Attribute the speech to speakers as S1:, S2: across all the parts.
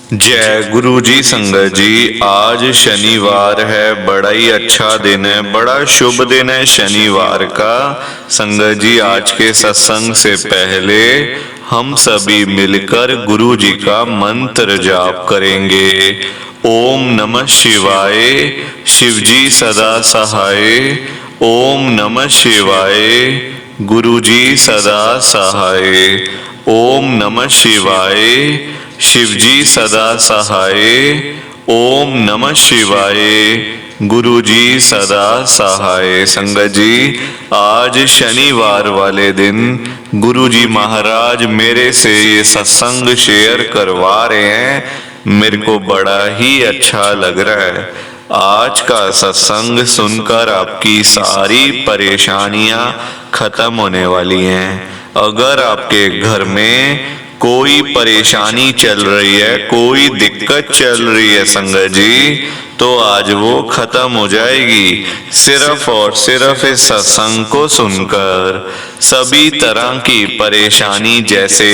S1: जय गुरु जी। संगत जी, आज शनिवार है, बड़ा ही अच्छा दिन है, बड़ा शुभ दिन है शनिवार का। संगत जी, आज के सत्संग से पहले हम सभी मिलकर गुरु जी का मंत्र जाप करेंगे। ओम नमः शिवाय, शिव जी सदा सहाय। ओम नमः शिवाय, गुरु जी सदा सहाय। ओम नमः शिवाय, शिव जी सदा सहाय। ओम नमः शिवाय, गुरु जी सदा सहाय। संगत जी, आज शनिवार वाले दिन गुरु जी महाराज मेरे से ये सत्संग शेयर करवा रहे हैं। मेरे को बड़ा ही अच्छा लग रहा है। आज का सत्संग सुनकर आपकी सारी परेशानियां खत्म होने वाली हैं। अगर आपके घर में कोई परेशानी चल रही है, कोई दिक्कत चल रही है संगत जी, तो आज वो खत्म हो जाएगी सिर्फ और सिर्फ इस सत्संग को सुनकर। सभी तरह की परेशानी, जैसे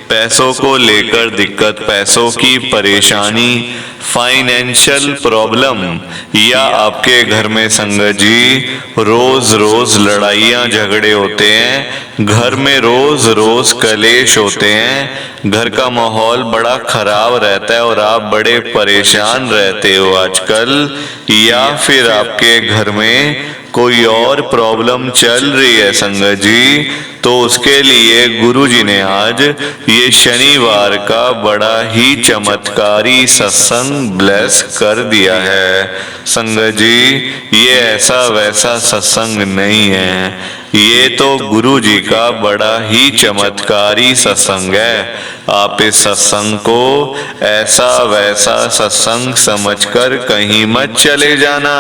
S1: पैसों को लेकर दिक्कत, पैसों की परेशानी, फाइनेंशियल प्रॉब्लम, या आपके घर में संगत जी रोज रोज लड़ाइयाँ झगड़े होते हैं, घर में रोज रोज कलेश होते हैं, घर का माहौल बड़ा खराब रहता है और आप बड़े परेशान रहते हो आजकल, या फिर आपके घर में कोई और प्रॉब्लम चल रही है संगत जी, तो उसके लिए गुरु जी ने आज ये शनिवार का बड़ा ही चमत्कारी सत्संग ब्लेस कर दिया है। संगत जी, ये ऐसा वैसा सत्संग नहीं है, ये तो गुरु जी का बड़ा ही चमत्कारी सत्संग है। आप इस सत्संग को ऐसा वैसा सत्संग समझकर कहीं मत चले जाना,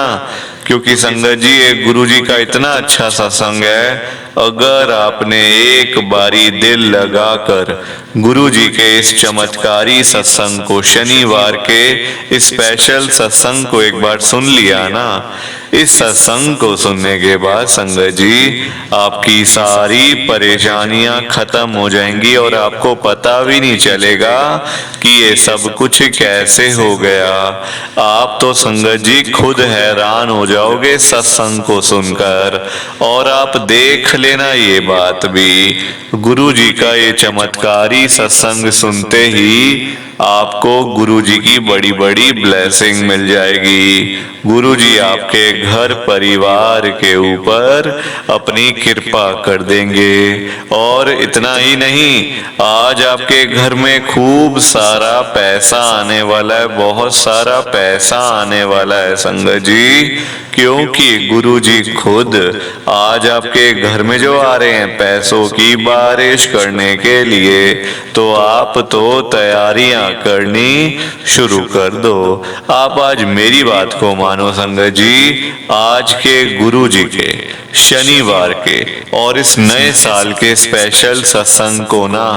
S1: क्योंकि संगत जी ये गुरु जी का इतना अच्छा सत्संग है। अगर आपने एक बारी दिल लगाकर गुरु जी के इस चमत्कारी सत्संग को, शनिवार के स्पेशल सत्संग को एक बार सुन लिया ना, इस सत्संग को सुनने के बाद संगत जी आपकी सारी परेशानियां खत्म हो जाएंगी और आपको पता भी नहीं चलेगा कि ये सब कुछ कैसे हो गया। आप तो संगत जी खुद हैरान हो जाओगे सत्संग को सुनकर। और आप देख लेना ये बात भी, गुरु जी का ये चमत्कारी सत्संग सुनते ही आपको गुरु जी की बड़ी बड़ी ब्लेसिंग मिल जाएगी। गुरु जी आपके घर परिवार के ऊपर अपनी कृपा कर देंगे। और इतना ही नहीं, आज आपके घर में खूब सारा पैसा आने वाला है, बहुत सारा पैसा आने वाला है संगत जी, क्योंकि गुरु जी खुद आज आपके घर में जो आ रहे हैं पैसों की बारिश करने के लिए, तो आप तो तैयारियां करनी शुरू कर दो। आप आज मेरी बात को मानो संगत जी, आज के गुरु जी के शनिवार के और इस नए साल के स्पेशल सत्संग को ना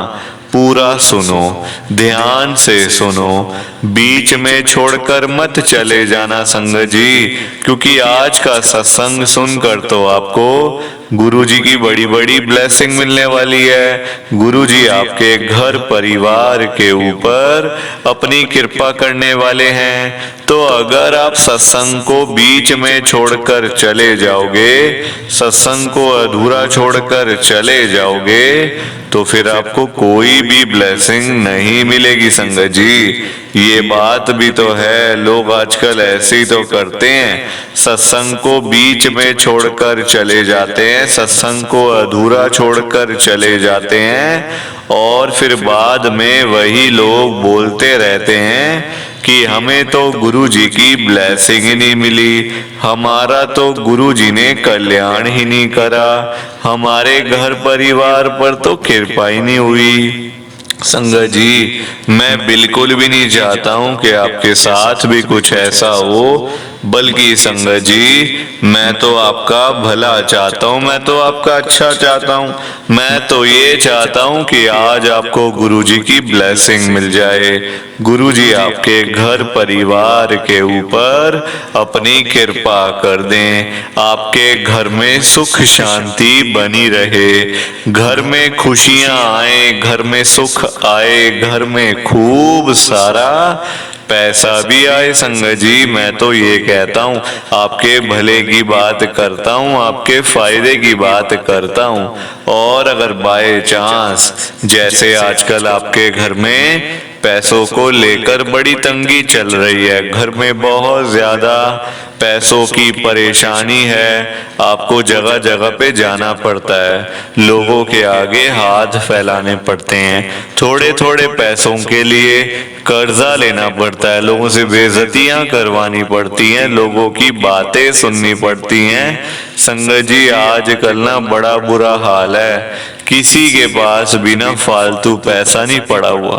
S1: पूरा सुनो, ध्यान से सुनो, बीच में छोड़कर मत चले जाना संगत जी, क्योंकि आज का सत्संग सुनकर तो आपको गुरु जी की बड़ी बड़ी ब्लेसिंग मिलने वाली है। गुरु जी आपके घर परिवार के ऊपर अपनी कृपा करने वाले हैं। तो अगर आप सत्संग को बीच में छोड़कर चले जाओगे, सत्संग को अधूरा छोड़कर चले जाओगे, तो फिर आपको कोई भी ब्लेसिंग नहीं मिलेगी संगत जी। ये बात भी तो है, लोग आजकल ऐसे ही तो करते हैं, सत्संग को बीच में छोड़कर चले जाते हैं, सत्संग को अधूरा छोड़कर चले जाते हैं, और फिर बाद में वही लोग बोलते रहते हैं कि हमें तो गुरु जी की ब्लेसिंग ही नहीं मिली, हमारा तो गुरु जी ने कल्याण ही नहीं करा, हमारे घर परिवार पर तो कृपा ही नहीं हुई। संगत जी, मैं बिल्कुल भी नहीं चाहता हूं कि आपके साथ भी कुछ ऐसा हो बल्कि संगत जी मैं तो आपका भला चाहता हूँ, मैं तो आपका अच्छा चाहता हूँ। मैं तो ये चाहता हूँ कि आज आपको गुरुजी की ब्लेसिंग मिल जाए, गुरुजी आपके घर परिवार के ऊपर अपनी कृपा कर दें, आपके घर में सुख शांति बनी रहे, घर में खुशियां आए, घर में सुख आए, घर में खूब सारा पैसा भी आए। संगत जी मैं तो ये कहता हूँ, आपके भले की बात करता हूँ, आपके फायदे की बात करता हूँ। और अगर बाय चांस जैसे आजकल आपके घर में पैसों को लेकर बड़ी तंगी चल रही है, घर में बहुत ज्यादा पैसों की परेशानी है, आपको जगह जगह पे जाना पड़ता है, लोगों के आगे हाथ फैलाने पड़ते हैं, थोड़े थोड़े पैसों के लिए कर्जा लेना पड़ता है, लोगों से बेइज्जतियां करवानी पड़ती हैं, लोगों की बातें सुननी पड़ती हैं। संगत जी आजकल ना बड़ा बुरा हाल है, किसी के पास बिना फालतू पैसा नहीं पड़ा हुआ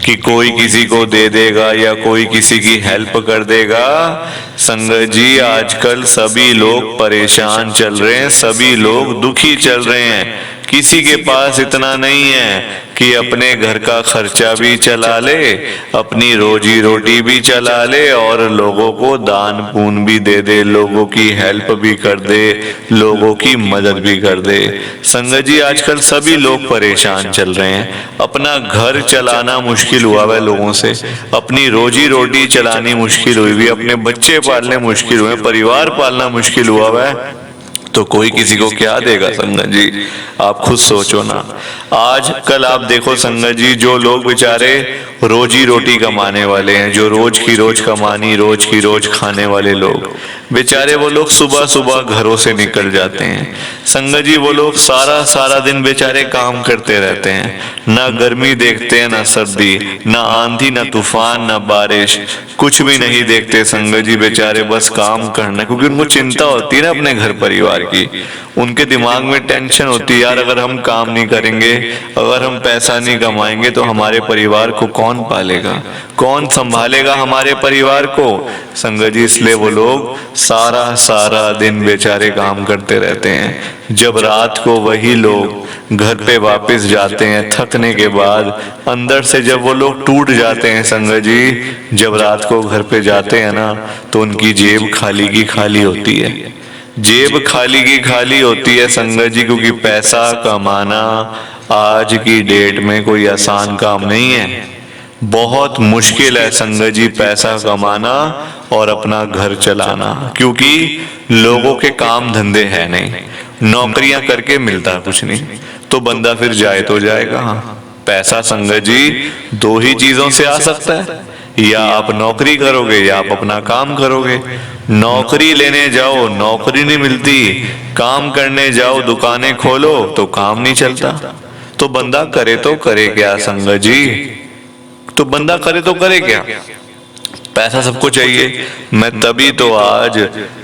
S1: कि कोई किसी को दे देगा या कोई किसी की हेल्प कर देगा। संगत जी आजकल सभी लोग परेशान चल रहे हैं, सभी लोग दुखी चल रहे हैं, किसी के पास इतना नहीं है कि अपने घर का खर्चा भी चला ले, अपनी रोजी रोटी भी चला ले और लोगों को दान पुण्य भी दे दे, लोगों की हेल्प भी कर दे, लोगों की मदद भी कर दे। संगत जी आजकल सभी लोग परेशान चल रहे हैं, अपना घर चलाना मुश्किल हुआ है लोगों से, अपनी रोजी रोटी चलानी मुश्किल हुई हुई, अपने बच्चे पालने मुश्किल हुए, परिवार पालना मुश्किल हुआ है, तो कोई किसी को क्या देगा। संगत जी आप खुद सोचो ना, आज कल आप देखो संगत जी, जो लोग बेचारे रोजी रोटी कमाने वाले हैं, जो रोज की रोज कमानी रोज की रोज खाने वाले लोग, बेचारे वो लोग सुबह सुबह घरों से निकल जाते हैं। संगत जी वो लोग सारा सारा दिन बेचारे काम करते रहते हैं, ना गर्मी देखते हैं ना सर्दी, ना आंधी ना तूफान ना बारिश, कुछ भी नहीं देखते। संगत जी बेचारे बस काम करना, क्योंकि उनको चिंता होती है ना अपने घर परिवार की, उनके दिमाग में टेंशन होती है, यार अगर हम काम नहीं करेंगे, अगर हम पैसा नहीं कमाएंगे तो हमारे परिवार को कौन पालेगा, कौन संभालेगा हमारे परिवार को। संगत जी इसलिए वो लोग सारा सारा दिन बेचारे काम करते रहते हैं। जब रात को वही लोग घर पे वापस जाते हैं थकने के बाद, अंदर से जब वो लोग टूट जाते हैं संगत जी, जब रात को घर पे जाते हैं ना तो उनकी जेब खाली की खाली होती है, जेब खाली की खाली होती है संगत जी, क्योंकि पैसा कमाना आज की डेट में कोई आसान काम नहीं है, बहुत मुश्किल है संगत जी पैसा कमाना और अपना घर चलाना, क्योंकि लोगों के काम धंधे है नहीं, नौकरियां करके मिलता कुछ नहीं, तो बंदा फिर जाए तो जाएगा। पैसा संगत जी दो ही चीजों से आ सकता है, या आप नौकरी करोगे या आप अपना काम करोगे। नौकरी लेने जाओ नौकरी नहीं मिलती, काम करने जाओ दुकानें खोलो तो काम नहीं चलता, तो बंदा करे तो करे क्या संगत जी, तो बंदा करे तो करे क्या। पैसा सबको चाहिए। मैं तभी तो आज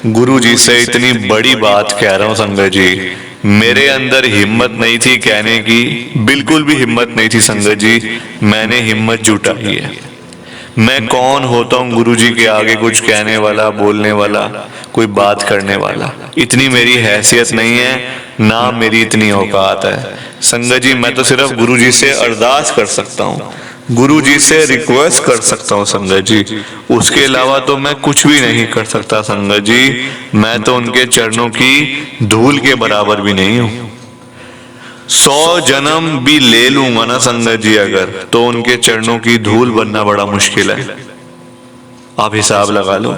S1: गुरु जी से इतनी बड़ी बात कह रहा हूं संगत जी, मेरे अंदर हिम्मत नहीं थी कहने की, बिल्कुल भी हिम्मत नहीं थी संगत जी, मैंने हिम्मत जुटाई है। मैं कौन होता हूँ गुरु जी के आगे कुछ कहने वाला, बोलने वाला, कोई बात करने वाला, इतनी मेरी हैसियत नहीं है, ना मेरी इतनी औकात है। संगत जी मैं तो सिर्फ गुरु जी से अरदास कर सकता हूँ, गुरु जी से रिक्वेस्ट कर सकता हूँ संगत जी, उसके अलावा तो मैं कुछ भी नहीं कर सकता संगत जी। मैं तो उनके चरणों की धूल के बराबर भी नहीं हूँ। 100 जन्म भी ले लूंगा ना संगत जी अगर, तो उनके चरणों की धूल बनना बड़ा मुश्किल है, आप हिसाब लगा लो।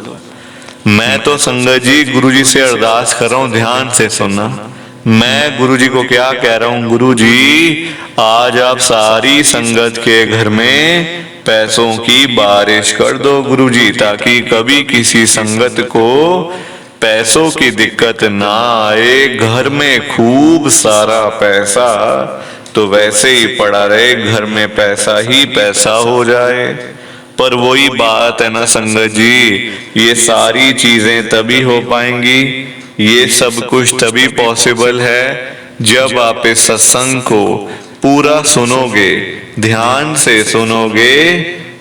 S1: मैं तो संगत जी गुरु जी से अरदास कर रहा हूँ, ध्यान से सुनना। मैं गुरु जी को क्या कह रहा हूँ, गुरु जी आज आप सारी संगत के घर में पैसों की बारिश कर दो गुरु जी, ताकि कभी किसी संगत को पैसों की दिक्कत ना आए, घर में खूब सारा पैसा तो वैसे ही पड़ा रहे, घर में पैसा ही पैसा हो जाए। पर वही बात है ना संगत जी, ये सारी चीजें तभी हो पाएंगी, ये सब कुछ तभी पॉसिबल है जब आप इस सत्संग को पूरा सुनोगे, ध्यान से सुनोगे,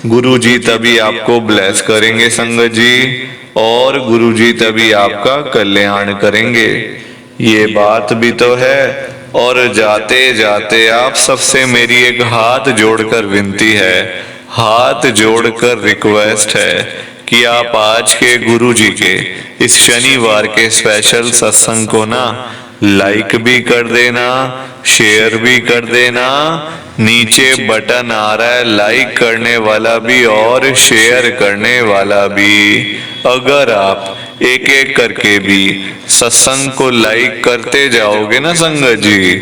S1: गुरु जी तभी आपको ब्लेस करेंगे संगत जी। और गुरुजी तभी आपका कल्याण करेंगे। ये बात भी तो है। और जाते जाते आप सबसे मेरी एक हाथ जोड़कर विनती है, हाथ जोड़कर रिक्वेस्ट है कि आप आज के गुरुजी के इस शनिवार के स्पेशल सत्संग को ना लाइक भी कर देना, शेयर भी कर देना। नीचे बटन आ रहा है लाइक करने वाला भी और शेयर करने वाला भी। अगर आप एक एक करके भी सत्संग को लाइक करते जाओगे ना संगत जी,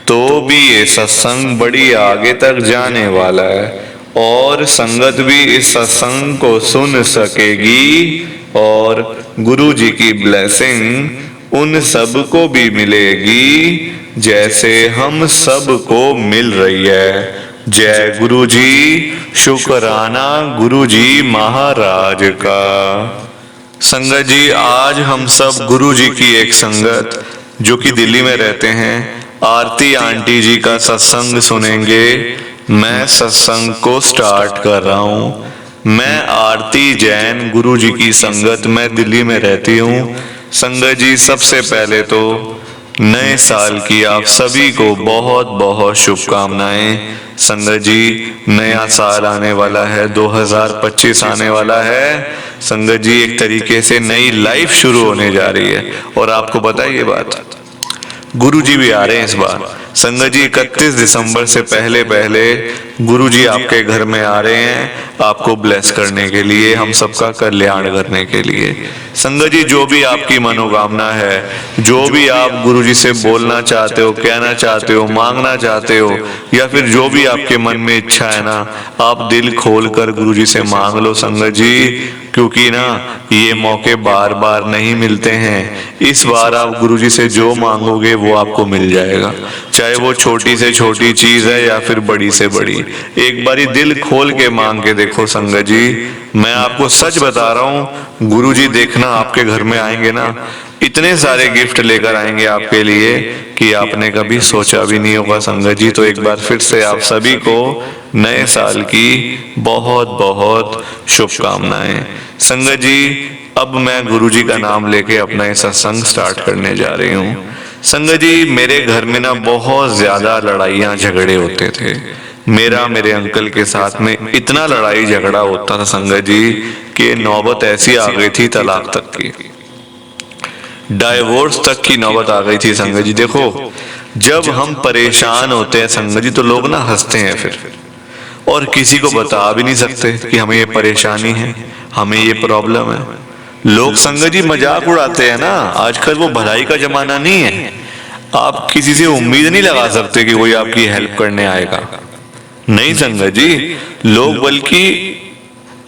S1: तो भी ये सत्संग बड़ी आगे तक जाने वाला है और संगत भी इस सत्संग को सुन सकेगी और गुरु जी की ब्लेसिंग उन सब को भी मिलेगी जैसे हम सब को मिल रही है। जय गुरु जी, शुक्राना गुरु जी महाराज का। संगत जी, आज हम सब गुरु जी की एक संगत जो कि दिल्ली में रहते हैं, आरती आंटी जी का सत्संग सुनेंगे। मैं सत्संग को स्टार्ट कर रहा हूँ। मैं आरती जैन, गुरु जी की संगत, मैं दिल्ली में रहती हूँ। संगत जी, सबसे पहले तो नए साल की आप सभी को बहुत बहुत शुभकामनाएं। संगत जी, नया साल आने वाला है, 2025 आने वाला है। संगत जी, एक तरीके से नई लाइफ शुरू होने जा रही है और आपको पता है ये बात, गुरु जी भी आ रहे हैं इस बार। संगत जी, 31 दिसंबर से पहले पहले गुरु जी आपके घर में आ रहे हैं, आपको ब्लेस करने के लिए, हम सबका कल्याण करने के लिए। संगत जी, जो भी आपकी मनोकामना है, जो भी आप गुरु जी से बोलना चाहते हो, कहना चाहते हो, मांगना चाहते हो, या फिर जो भी आपके मन में इच्छा है ना, आप दिल खोल कर गुरु जी से मांग लो संगत जी, क्योंकि ना ये मौके बार बार नहीं मिलते हैं। इस बार आप गुरुजी से जो मांगोगे वो आपको मिल जाएगा, चाहे वो छोटी से छोटी चीज है या फिर बड़ी से बड़ी। एक बारी दिल खोल के मांग के देखो संगत जी, मैं आपको सच बता रहा हूँ, गुरुजी देखना आपके घर में आएंगे ना, इतने सारे गिफ्ट लेकर आएंगे आपके लिए कि आपने कभी सोचा भी नहीं होगा संगत जी। तो एक बार फिर से आप सभी को नए साल की बहुत बहुत शुभकामनाएं। संगत जी, अब मैं गुरुजी का नाम लेके अपना ये सत्संग स्टार्ट करने जा रही हूँ। संगत जी, मेरे घर में ना बहुत ज्यादा लड़ाइयाँ झगड़े होते थे। मेरे अंकल के साथ में इतना लड़ाई झगड़ा होता था संगत जी कि नौबत ऐसी आ गई थी तलाक तक की, डाइवोर्स तक की नौबत आ गई थी संगत जी। देखो, जब हम परेशान होते हैं संगत जी तो लोग ना हंसते हैं फिर, और किसी को बता भी नहीं सकते कि हमें ये परेशानी है, हमें ये प्रॉब्लम है। लोग संगत जी मजाक उड़ाते हैं ना। आजकल वो भलाई का जमाना नहीं है, आप किसी से उम्मीद नहीं लगा सकते कि कोई आपकी हेल्प करने आएगा। नहीं संगत जी, लोग, बल्कि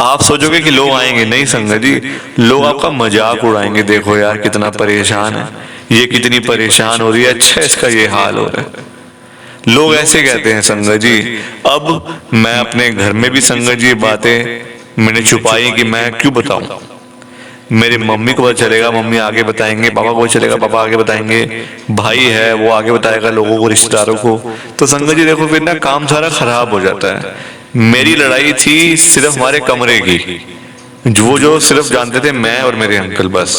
S1: आप सोचोगे कि लोग आएंगे, नहीं संगत जी, लोग आपका मजाक उड़ाएंगे। देखो यार कितना परेशान है, ये कितनी परेशान हो रही है, अच्छा इसका ये हाल हो रहा है। लोग ऐसे कहते हैं संगत जी। अब मैं अपने घर में भी संगत जी बातें मैंने छुपाई कि मैं क्यों बताऊं। मेरी मम्मी को पता चलेगा, मम्मी आगे बताएंगे, पापा को चलेगा, पापा आगे बताएंगे, भाई है वो आगे बताएगा लोगों को, रिश्तेदारों को। तो संगत जी देखो, फिर ना काम सारा खराब हो जाता है। मेरी लड़ाई थी सिर्फ हमारे कमरे की, जो सिर्फ जानते थे मैं और मेरे अंकल बस,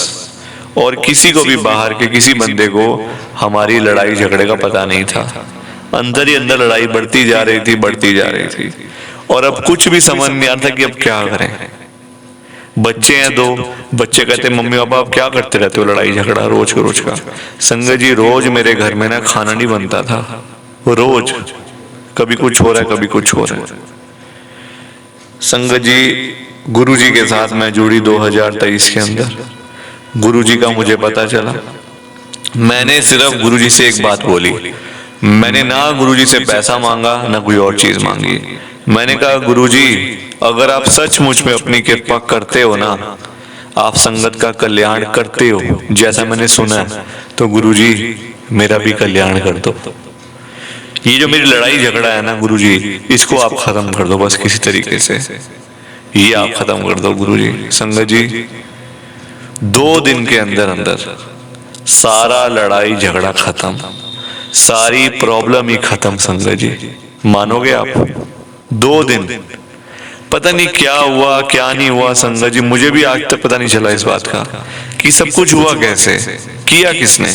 S1: और किसी को भी बाहर के किसी बंदे को हमारी लड़ाई झगड़े का पता नहीं था। अंदर ही अंदर लड़ाई बढ़ती जा रही थी, बढ़ती जा रही थी, और अब कुछ भी समझ नहीं आता कि अब क्या करें। बच्चे हैं दो, बच्चे कहते मम्मी पापा आप क्या करते रहते हो, लड़ाई झगड़ा रोज का। संगत जी, रोज मेरे घर में ना खाना नहीं बनता था, रोज कभी कुछ हो रहा है, कभी कुछ हो रहा है। संगत जी, गुरुजी के साथ मैं जुड़ी 2023 के अंदर। गुरुजी का मुझे पता चला, मैंने सिर्फ गुरुजी से एक बात बोली। मैंने ना गुरुजी से पैसा मांगा, ना कोई और चीज मांगी। मैंने कहा गुरुजी, अगर आप सचमुच में अपनी कृपा करते हो ना, आप संगत का कल्याण करते हो जैसा मैंने सुना है, तो गुरुजी मेरा भी कल्याण कर दो। ये जो मेरी लड़ाई झगड़ा है ना गुरुजी, इसको आप खत्म कर दो बस किसी तरीके से, ये आप खत्म कर दो गुरुजी। संगत जी, 2 दिन के अंदर अंदर सारा लड़ाई झगड़ा खत्म, सारी प्रॉब्लम ही खत्म। संगत जी, मानोगे आप? 2 दिन पता नहीं क्या हुआ क्या नहीं हुआ संगत जी, मुझे भी आज तक पता नहीं चला इस बात का कि सब कुछ हुआ कैसे, किया किसने,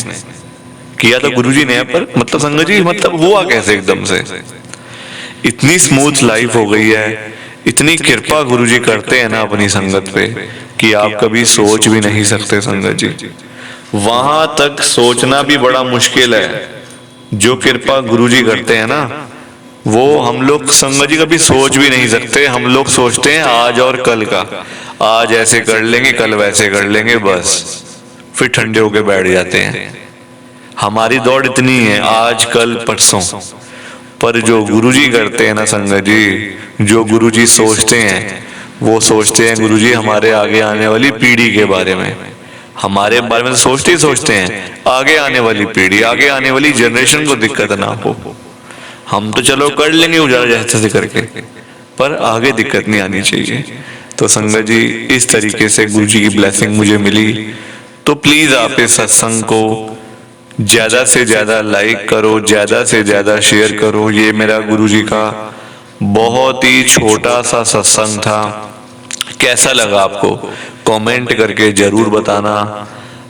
S1: किया तो गुरुजी ने, पर मतलब संगत जी मतलब हुआ कैसे एकदम से। इतनी स्मूथ लाइफ हो गई है, इतनी कृपा गुरुजी करते हैं ना अपनी संगत पे कि आप कभी सोच भी नहीं सकते संगत जी। वहां तक सोचना भी बड़ा मुश्किल है, जो कृपा गुरुजी करते हैं ना वो हम लोग संगत जी कभी सोच भी नहीं सकते। हम लोग सोचते हैं आज और कल का, आज ऐसे कर लेंगे कल वैसे कर लेंगे, बस फिर ठंडे होके बैठ जाते हैं। हमारी दौड़ इतनी है आज कल परसों, पर जो गुरुजी करते हैं ना संगत जी, जो गुरुजी सोचते हैं वो सोचते हैं गुरुजी हमारे आगे आने वाली पीढ़ी के बारे में, हमारे बारे में सोचते ही सोचते हैं आगे आने वाली पीढ़ी, आगे आने वाली जनरेशन को दिक्कत ना हो। हम तो चलो कर लेंगे उजाला जैसे करके, पर आगे दिक्कत नहीं आनी चाहिए। तो संगत जी इस तरीके से गुरुजी की ब्लेसिंग मुझे मिली। तो प्लीज आप इस सत्संग को ज्यादा से ज्यादा लाइक करो, ज्यादा से ज्यादा शेयर करो। ये मेरा गुरुजी का बहुत ही छोटा सा सत्संग था, कैसा लगा आपको कमेंट करके जरूर बताना।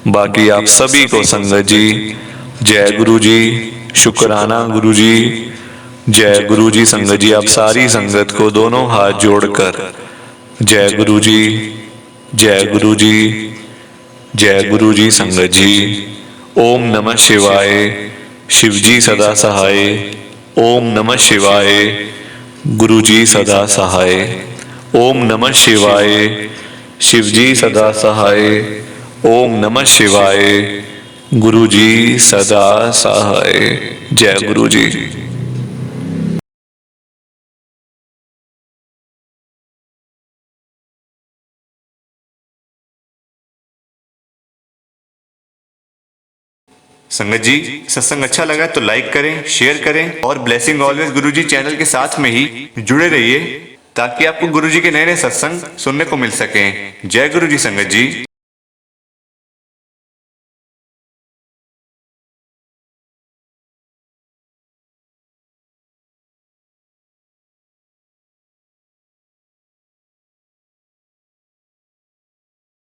S1: बाकी आप सभी को संगत जी जय गुरुजी, शुक्राना गुरुजी, जय गुरुजी। संगत जी आप सारी संगत को दोनों हाथ जोड़कर जय गुरुजी, जय गुरुजी, जय गुरुजी। संगत जी ओम नमः शिवाय, शिवजी सदा सहाय। ओम नमः शिवाय, गुरुजी सदा सहाय। ओम नमः शिवाय, शिवजी सदा सहाय। ओम नमः शिवाय, गुरुजी सदा सहाय। जय गुरुजी। संगत जी सत्संग अच्छा लगा तो लाइक करें, शेयर करें और ब्लेसिंग ऑलवेज गुरुजी चैनल के साथ में ही जुड़े रहिए ताकि आपको गुरुजी के नए नए सत्संग सुनने को मिल सकें। जय गुरुजी संगत जी।